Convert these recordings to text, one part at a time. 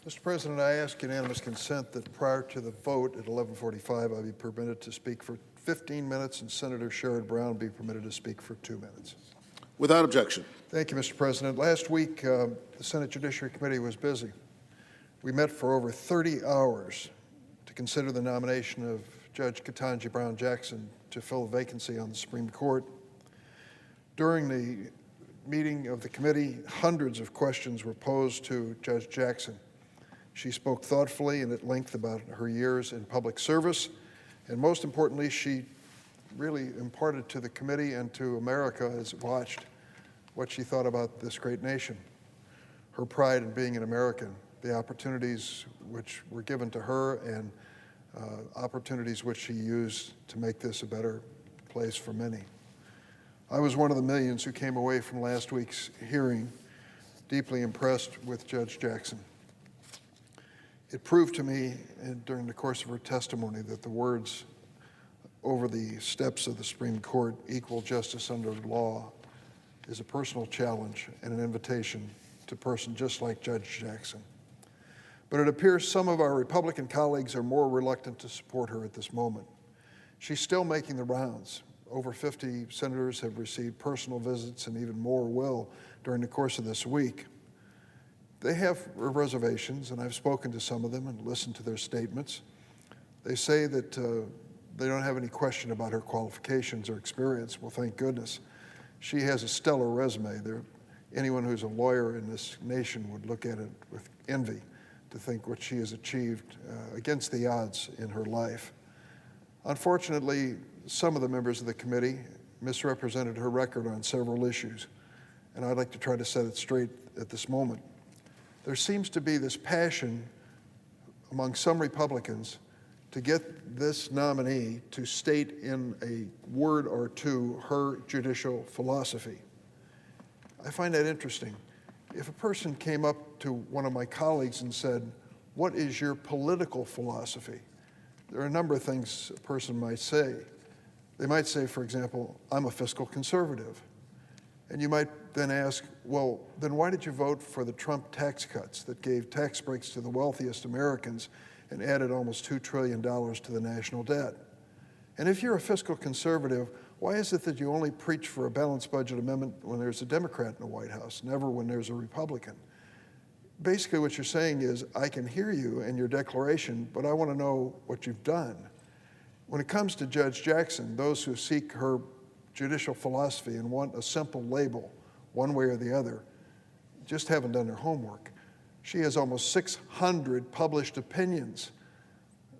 Mr. President, I ask unanimous consent that prior to the vote at 11:45, I be permitted to speak for 15 minutes and Senator Sherrod Brown be permitted to speak for 2 minutes. Without objection. Thank you, Mr. President. Last week, the Senate Judiciary Committee was busy. We met for over 30 hours to consider the nomination of Judge Ketanji Brown Jackson to fill a vacancy on the Supreme Court. During the meeting of the committee, hundreds of questions were posed to Judge Jackson. She spoke thoughtfully and at length about her years in public service, and most importantly, she really imparted to the committee and to America as it watched what she thought about this great nation, her pride in being an American, the opportunities which were given to her, and opportunities which she used to make this a better place for many. I was one of the millions who came away from last week's hearing deeply impressed with Judge Jackson. It proved to me during the course of her testimony that the words over the steps of the Supreme Court, equal justice under law, is a personal challenge and an invitation to a person just like Judge Jackson. But it appears some of our Republican colleagues are more reluctant to support her at this moment. She's still making the rounds. Over 50 senators have received personal visits, and even more will during the course of this week. They have reservations, and I've spoken to some of them and listened to their statements. They say that they don't have any question about her qualifications or experience. Well, thank goodness. She has a stellar resume. Anyone who's a lawyer in this nation would look at it with envy to think what she has achieved against the odds in her life. Unfortunately, some of the members of the committee misrepresented her record on several issues, and I'd like to try to set it straight at this moment. There seems to be this passion among some Republicans to get this nominee to state in a word or two her judicial philosophy. I find that interesting. If a person came up to one of my colleagues and said, "What is your political philosophy?" there are a number of things a person might say. They might say, for example, "I'm a fiscal conservative." And you might then ask, well, then why did you vote for the Trump tax cuts that gave tax breaks to the wealthiest Americans and added almost $2 trillion to the national debt? And if you're a fiscal conservative, why is it that you only preach for a balanced budget amendment when there's a Democrat in the White House, never when there's a Republican? Basically what you're saying is, I can hear you and your declaration, but I want to know what you've done. When it comes to Judge Jackson, those who seek her judicial philosophy and want a simple label, one way or the other, just haven't done their homework. She has almost 600 published opinions.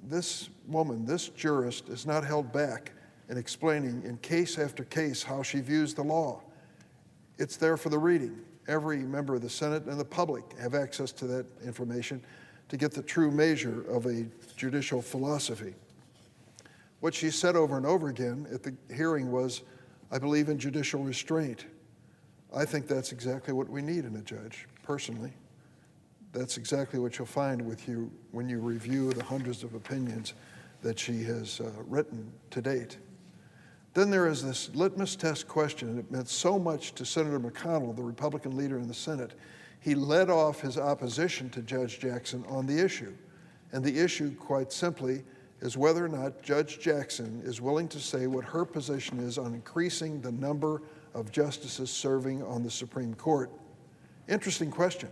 This woman, this jurist, is not held back in explaining in case after case how she views the law. It's there for the reading. Every member of the Senate and the public have access to that information to get the true measure of a judicial philosophy. What she said over and over again at the hearing was, "I believe in judicial restraint." I think that's exactly what we need in a judge, personally. That's exactly what you'll find with you when you review the hundreds of opinions that she has written to date. Then there is this litmus test question, and it meant so much to Senator McConnell, the Republican leader in the Senate. He led off his opposition to Judge Jackson on the issue. And the issue, quite simply, is whether or not Judge Jackson is willing to say what her position is on increasing the number of justices serving on the Supreme Court. Interesting question.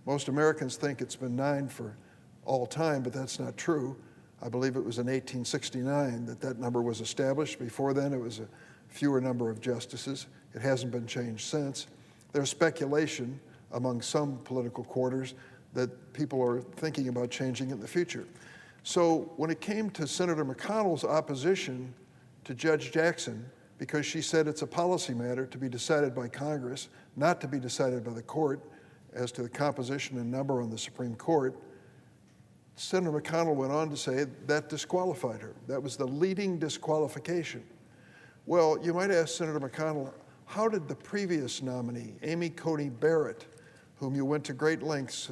Most Americans think it's been 9 for all time, but that's not true. I believe it was in 1869 that number was established. Before then, it was a fewer number of justices. It hasn't been changed since. There's speculation among some political quarters that people are thinking about changing it in the future. So when it came to Senator McConnell's opposition to Judge Jackson, because she said it's a policy matter to be decided by Congress, not to be decided by the court as to the composition and number on the Supreme Court, Senator McConnell went on to say that disqualified her. That was the leading disqualification. Well, you might ask Senator McConnell, how did the previous nominee, Amy Coney Barrett, whom you went to great lengths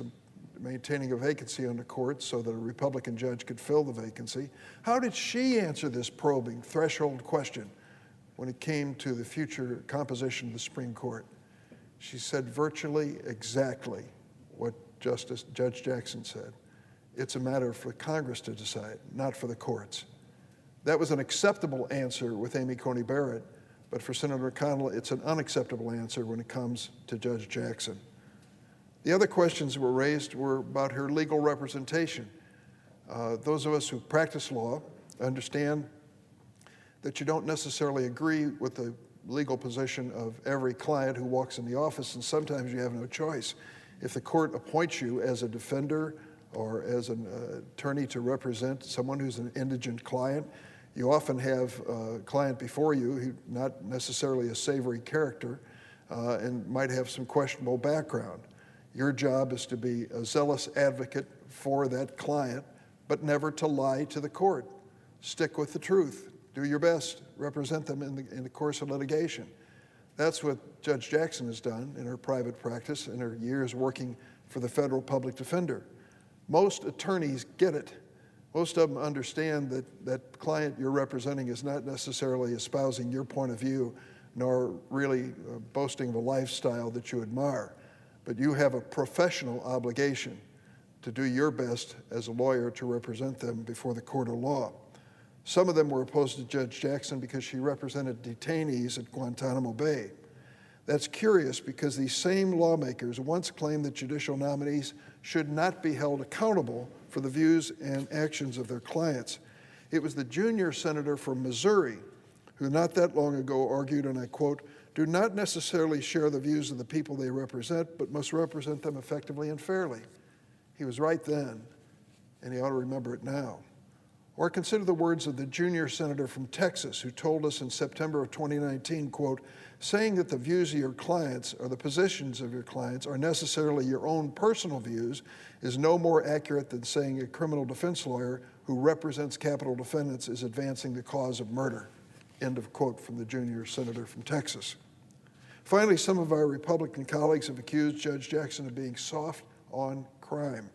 maintaining a vacancy on the court so that a Republican judge could fill the vacancy, how did she answer this probing threshold question when it came to the future composition of the Supreme Court? She said virtually exactly what Judge Jackson said. It's a matter for Congress to decide, not for the courts. That was an acceptable answer with Amy Coney Barrett, but for Senator McConnell, it's an unacceptable answer when it comes to Judge Jackson. The other questions that were raised were about her legal representation. Those of us who practice law understand that you don't necessarily agree with the legal position of every client who walks in the office, and sometimes you have no choice. If the court appoints you as a defender or as an attorney to represent someone who's an indigent client, you often have a client before you who's not necessarily a savory character and might have some questionable background. Your job is to be a zealous advocate for that client, but never to lie to the court. Stick with the truth. Do your best. Represent them in the course of litigation. That's what Judge Jackson has done in her private practice in her years working for the federal public defender. Most attorneys get it. Most of them understand that that client you're representing is not necessarily espousing your point of view, nor really boasting of a lifestyle that you admire. But you have a professional obligation to do your best as a lawyer to represent them before the court of law. Some of them were opposed to Judge Jackson because she represented detainees at Guantanamo Bay. That's curious because these same lawmakers once claimed that judicial nominees should not be held accountable for the views and actions of their clients. It was the junior senator from Missouri who not that long ago argued, and I quote, "do not necessarily share the views of the people they represent, but must represent them effectively and fairly." He was right then, and he ought to remember it now. Or consider the words of the junior senator from Texas who told us in September of 2019, quote, "saying that the views of your clients or the positions of your clients are necessarily your own personal views is no more accurate than saying a criminal defense lawyer who represents capital defendants is advancing the cause of murder." End of quote from the junior senator from Texas. Finally, some of our Republican colleagues have accused Judge Jackson of being soft on crime.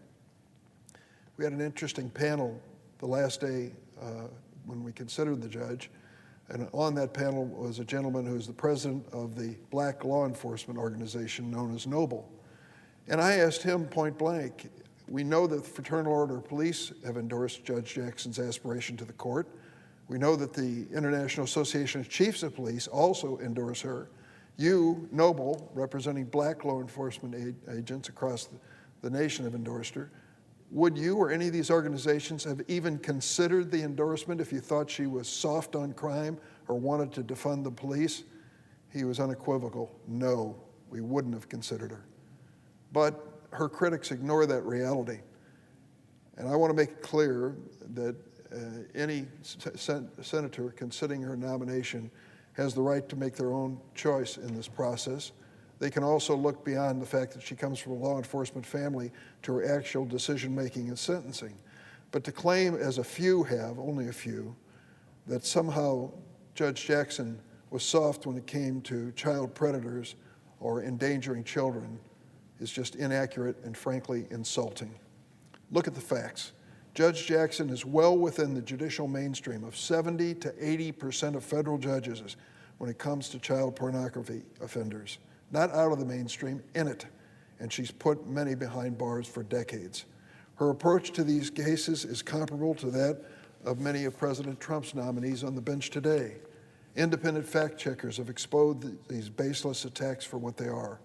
We had an interesting panel the last day when we considered the judge, and on that panel was a gentleman who is the president of the black law enforcement organization known as Noble. And I asked him point blank, we know that the Fraternal Order of Police have endorsed Judge Jackson's aspiration to the court. We know that the International Association of Chiefs of Police also endorse her. You, Noble, representing black law enforcement agents across the nation, have endorsed her. Would you or any of these organizations have even considered the endorsement if you thought she was soft on crime or wanted to defund the police? He was unequivocal. No, we wouldn't have considered her. But her critics ignore that reality. And I want to make it clear that any senator considering her nomination has the right to make their own choice in this process. They can also look beyond the fact that she comes from a law enforcement family to her actual decision-making and sentencing. But to claim, as a few have, only a few, that somehow Judge Jackson was soft when it came to child predators or endangering children is just inaccurate and frankly insulting. Look at the facts. Judge Jackson is well within the judicial mainstream of 70 to 80% of federal judges when it comes to child pornography offenders. Not out of the mainstream, in it, and she's put many behind bars for decades. Her approach to these cases is comparable to that of many of President Trump's nominees on the bench today. Independent fact checkers have exposed these baseless attacks for what they are.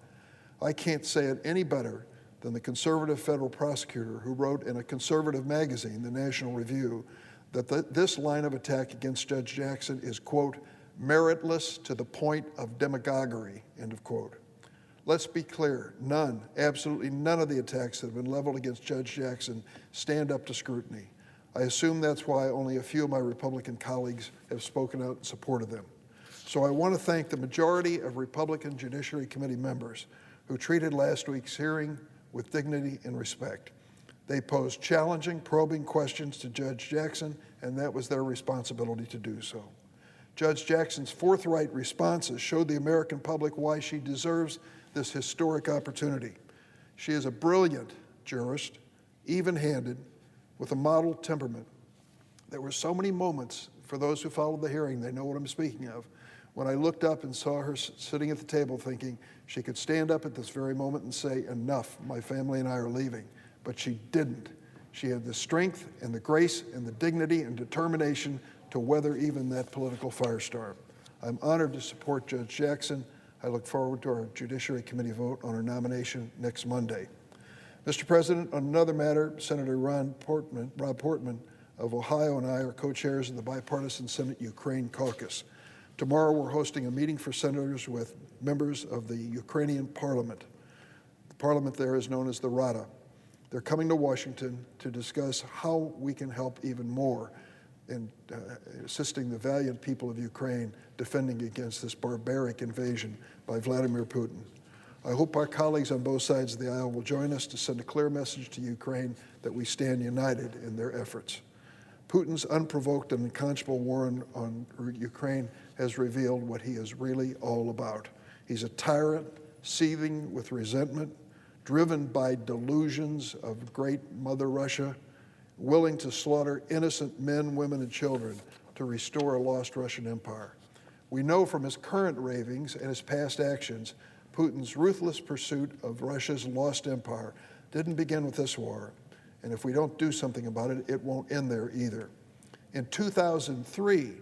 I can't say it any better than the conservative federal prosecutor who wrote in a conservative magazine, the National Review, that this line of attack against Judge Jackson is, quote, "meritless to the point of demagoguery," end of quote. Let's be clear, none, absolutely none of the attacks that have been leveled against Judge Jackson stand up to scrutiny. I assume that's why only a few of my Republican colleagues have spoken out in support of them. So I want to thank the majority of Republican Judiciary Committee members who treated last week's hearing with dignity and respect. They posed challenging, probing questions to Judge Jackson, and that was their responsibility to do so. Judge Jackson's forthright responses showed the American public why she deserves this historic opportunity. She is a brilliant jurist, even-handed, with a model temperament. There were so many moments, for those who followed the hearing, they know what I'm speaking of, When I looked up and saw her sitting at the table thinking she could stand up at this very moment and say, "Enough, my family and I are leaving," but she didn't. She had the strength and the grace and the dignity and determination to weather even that political firestorm. I'm honored to support Judge Jackson. I look forward to our Judiciary Committee vote on her nomination next Monday. Mr. President, on another matter, Senator Rob Portman of Ohio and I are co-chairs of the Bipartisan Senate Ukraine Caucus. Tomorrow we're hosting a meeting for senators with members of the Ukrainian parliament. The parliament there is known as the Rada. They're coming to Washington to discuss how we can help even more in assisting the valiant people of Ukraine defending against this barbaric invasion by Vladimir Putin. I hope our colleagues on both sides of the aisle will join us to send a clear message to Ukraine that we stand united in their efforts. Putin's unprovoked and unconscionable war on Ukraine has revealed what he is really all about. He's a tyrant, seething with resentment, driven by delusions of great Mother Russia, willing to slaughter innocent men, women, and children to restore a lost Russian empire. We know from his current ravings and his past actions, Putin's ruthless pursuit of Russia's lost empire didn't begin with this war, and if we don't do something about it, it won't end there either. In 2003,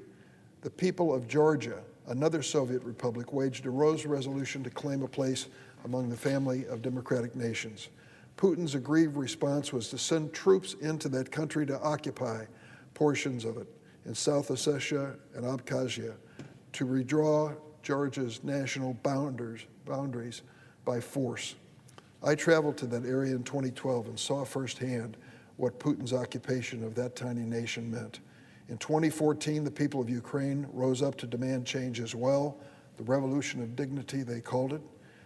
the people of Georgia, another Soviet republic, waged a Rose Resolution to claim a place among the family of democratic nations. Putin's aggrieved response was to send troops into that country to occupy portions of it in South Ossetia and Abkhazia, to redraw Georgia's national boundaries by force. I traveled to that area in 2012 and saw firsthand what Putin's occupation of that tiny nation meant. In 2014, the people of Ukraine rose up to demand change as well, the revolution of dignity, they called it.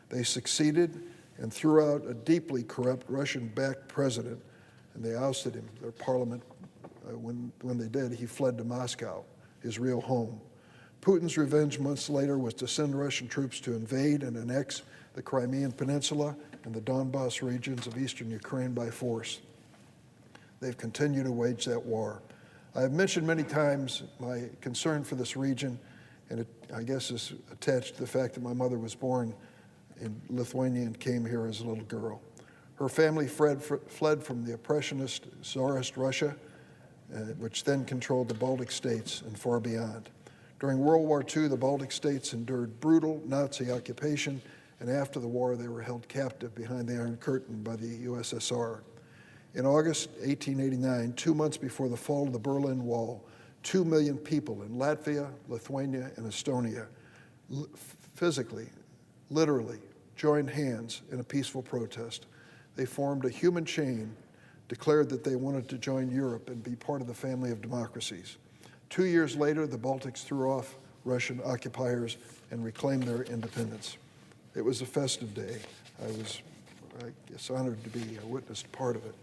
They succeeded and threw out a deeply corrupt Russian-backed president, and they ousted him. Their parliament, when they did, he fled to Moscow, his real home. Putin's revenge months later was to send Russian troops to invade and annex the Crimean Peninsula and the Donbas regions of eastern Ukraine by force. They've continued to wage that war. I have mentioned many times my concern for this region, and it, I guess, is attached to the fact that my mother was born in Lithuania and came here as a little girl. Her family fled from the oppressionist Tsarist Russia, which then controlled the Baltic states and far beyond. During World War II, the Baltic states endured brutal Nazi occupation, and after the war, they were held captive behind the Iron Curtain by the USSR. In August 1889, 2 months before the fall of the Berlin Wall, 2 million people in Latvia, Lithuania, and Estonia physically, literally, joined hands in a peaceful protest. They formed a human chain, declared that they wanted to join Europe and be part of the family of democracies. 2 years later, the Baltics threw off Russian occupiers and reclaimed their independence. It was a festive day. I was, I guess, honored to be a witness part of it.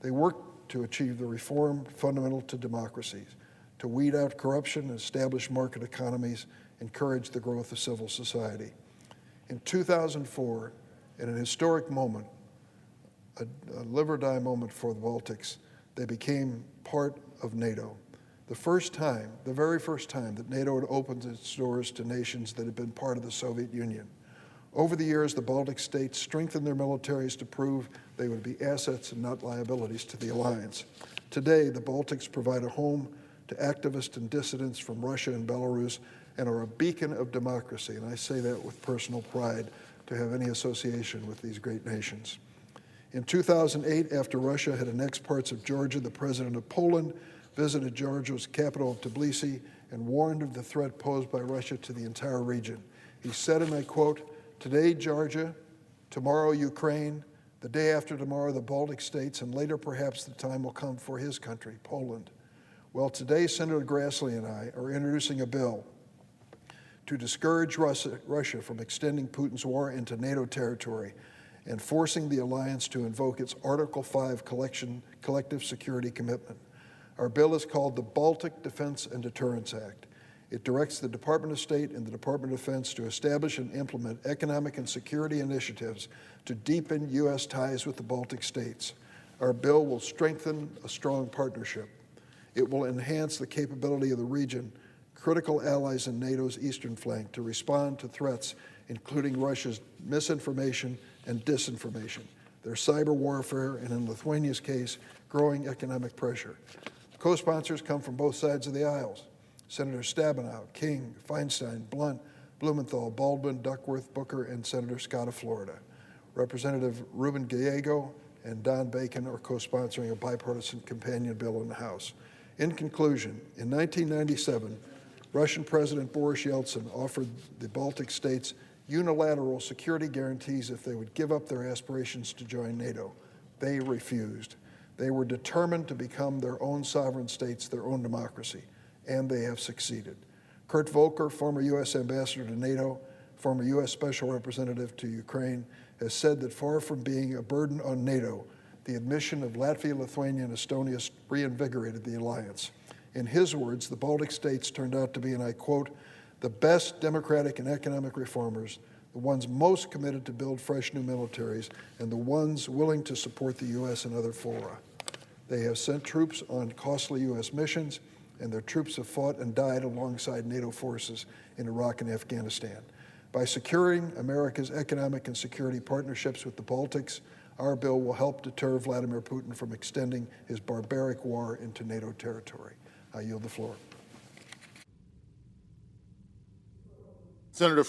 They worked to achieve the reform fundamental to democracies, to weed out corruption, establish market economies, encourage the growth of civil society. In 2004, in an historic moment, a live or die moment for the Baltics, they became part of NATO. The first time, the very first time that NATO had opened its doors to nations that had been part of the Soviet Union. Over the years, the Baltic states strengthened their militaries to prove they would be assets and not liabilities to the alliance. Today, the Baltics provide a home to activists and dissidents from Russia and Belarus and are a beacon of democracy, and I say that with personal pride to have any association with these great nations. In 2008, after Russia had annexed parts of Georgia, the president of Poland visited Georgia's capital of Tbilisi and warned of the threat posed by Russia to the entire region. He said, and I quote, "Today, Georgia, tomorrow, Ukraine, the day after tomorrow, the Baltic states, and later perhaps the time will come for his country, Poland." Well, today, Senator Grassley and I are introducing a bill to discourage Russia from extending Putin's war into NATO territory and forcing the alliance to invoke its Article 5 collective security commitment. Our bill is called the Baltic Defense and Deterrence Act. It directs the Department of State and the Department of Defense to establish and implement economic and security initiatives to deepen U.S. ties with the Baltic states. Our bill will strengthen a strong partnership. It will enhance the capability of the region, critical allies in NATO's eastern flank to respond to threats including Russia's misinformation and disinformation, their cyber warfare, and in Lithuania's case, growing economic pressure. Co-sponsors come from both sides of the aisles. Senator Stabenow, King, Feinstein, Blunt, Blumenthal, Baldwin, Duckworth, Booker, and Senator Scott of Florida. Representative Ruben Gallego and Don Bacon are co-sponsoring a bipartisan companion bill in the House. In conclusion, in 1997, Russian President Boris Yeltsin offered the Baltic states unilateral security guarantees if they would give up their aspirations to join NATO. They refused. They were determined to become their own sovereign states, their own democracy, and they have succeeded. Kurt Volker, former U.S. ambassador to NATO, former U.S. special representative to Ukraine, has said that far from being a burden on NATO, the admission of Latvia, Lithuania, and Estonia reinvigorated the alliance. In his words, the Baltic states turned out to be, and I quote, the best democratic and economic reformers, the ones most committed to build fresh new militaries, and the ones willing to support the U.S. and other fora. They have sent troops on costly U.S. missions, and their troops have fought and died alongside NATO forces in Iraq and Afghanistan. By securing America's economic and security partnerships with the Baltics, our bill will help deter Vladimir Putin from extending his barbaric war into NATO territory. I yield the floor. Senator